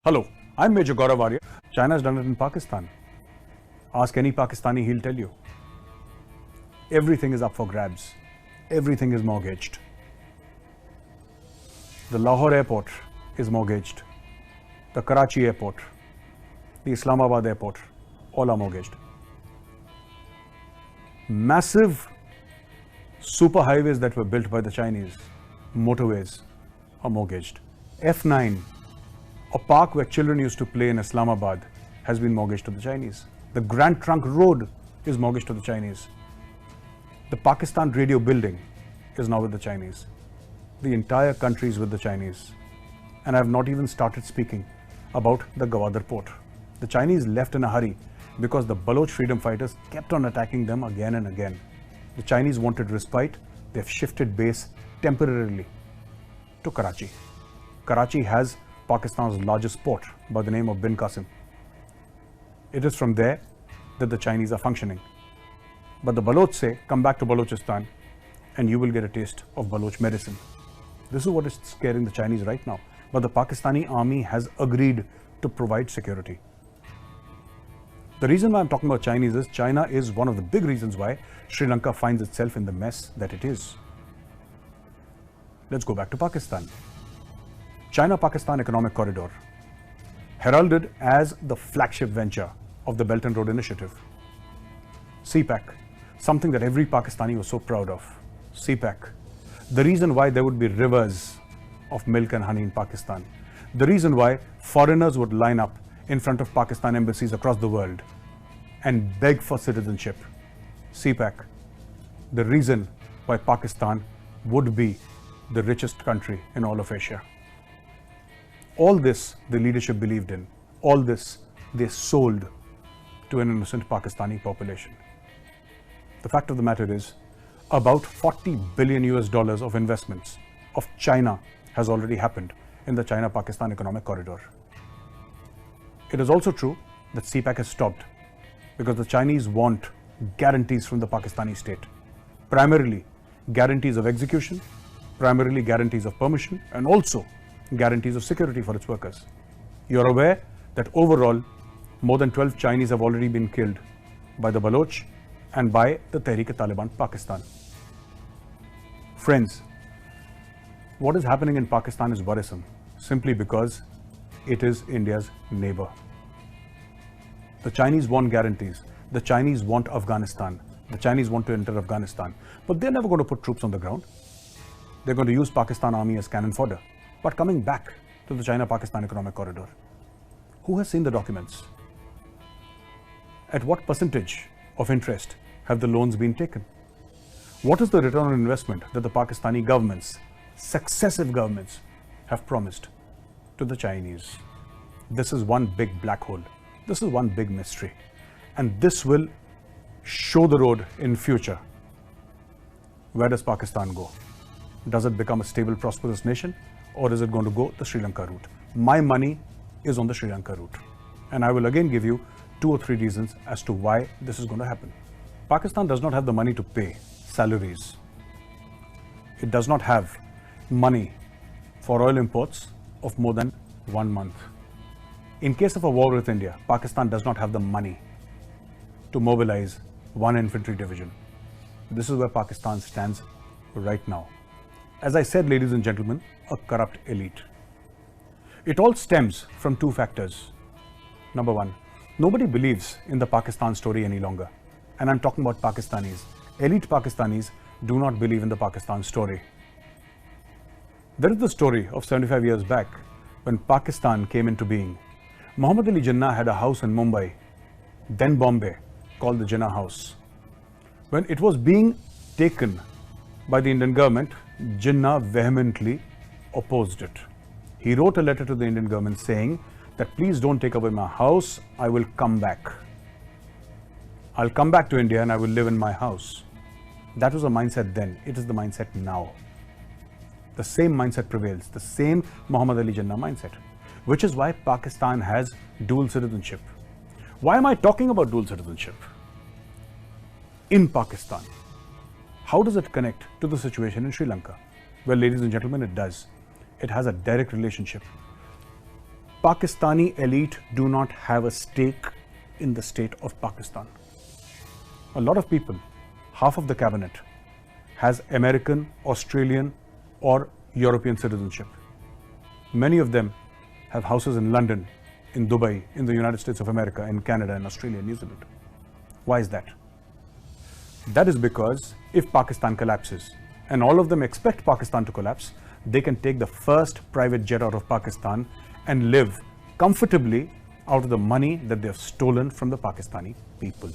Hello, I'm Major Gaurav Arya. China has done it in Pakistan. Ask any Pakistani, he'll tell you. Everything is up for grabs. Everything is mortgaged. The Lahore airport is mortgaged. The Karachi airport, the Islamabad airport, all are mortgaged. Massive super highways that were built by the Chinese, motorways, are mortgaged. F9, a park where children used to play in Islamabad, has been mortgaged to the Chinese. The Grand Trunk Road is mortgaged to the Chinese. The Pakistan radio building is now with the Chinese. The entire country is with the Chinese. And I have not even started speaking about the Gwadar port. The Chinese left in a hurry because the Baloch freedom fighters kept on attacking them again and again. The Chinese wanted respite. They've shifted base temporarily to Karachi. Karachi has Pakistan's largest port by the name of Bin Qasim. It is from there that the Chinese are functioning. But the Baloch say, come back to Balochistan and you will get a taste of Baloch medicine. This is what is scaring the Chinese right now. But the Pakistani army has agreed to provide security. The reason why I'm talking about Chinese is China is one of the big reasons why Sri Lanka finds itself in the mess that it is. Let's go back to Pakistan. China-Pakistan Economic Corridor, heralded as the flagship venture of the Belt and Road Initiative. CPEC, something that every Pakistani was so proud of. CPEC, the reason why there would be rivers of milk and honey in Pakistan. The reason why foreigners would line up in front of Pakistan embassies across the world and beg for citizenship. CPEC, the reason why Pakistan would be the richest country in all of Asia. All this the leadership believed in. All this they sold to an innocent Pakistani population. The fact of the matter is, about $40 billion of investments of China has already happened in the China-Pakistan Economic Corridor. It is also true that CPEC has stopped because the Chinese want guarantees from the Pakistani state. Primarily guarantees of execution, primarily guarantees of permission, and also guarantees of security for its workers. You're aware that overall, more than 12 Chinese have already been killed by the Baloch and by the Tehreek-e-Taliban Pakistan. Friends, what is happening in Pakistan is worrisome simply because it is India's neighbor. The Chinese want guarantees. The Chinese want Afghanistan. The Chinese want to enter Afghanistan. But they're never going to put troops on the ground. They're going to use Pakistan army as cannon fodder. But coming back to the China-Pakistan Economic Corridor, who has seen the documents? At what percentage of interest have the loans been taken? What is the return on investment that the Pakistani governments, successive governments, have promised to the Chinese? This is one big black hole. This is one big mystery. And this will show the road in future. Where does Pakistan go? Does it become a stable, prosperous nation? Or is it going to go the Sri Lanka route? My money is on the Sri Lanka route. And I will again give you 2 or 3 reasons as to why this is going to happen. Pakistan does not have the money to pay salaries. It does not have money for oil imports of more than 1 month. In case of a war with India, Pakistan does not have the money to mobilize 1 infantry division. This is where Pakistan stands right now. As I said, ladies and gentlemen, a corrupt elite. It all stems from 2 factors. Number 1, nobody believes in the Pakistan story any longer. And I'm talking about Pakistanis. Elite Pakistanis do not believe in the Pakistan story. There is the story of 75 years back when Pakistan came into being. Muhammad Ali Jinnah had a house in Mumbai, then Bombay, called the Jinnah House. When it was being taken by the Indian government, Jinnah vehemently opposed it. He wrote a letter to the Indian government saying that please don't take away my house, I will come back. I'll come back to India and I will live in my house. That was a mindset then. It is the mindset now. The same mindset prevails, the same Muhammad Ali Jinnah mindset, which is why Pakistan has dual citizenship. Why am I talking about dual citizenship? In Pakistan, how does it connect to the situation in Sri Lanka? Well, ladies and gentlemen, it does. It has a direct relationship. Pakistani elite do not have a stake in the state of Pakistan. A lot of people, half of the cabinet, has American, Australian, or European citizenship. Many of them have houses in London, in Dubai, in the United States of America, in Canada, and Australia, and New Zealand. Why is that? That is because if Pakistan collapses, and all of them expect Pakistan to collapse, they can take the first private jet out of Pakistan and live comfortably out of the money that they have stolen from the Pakistani people.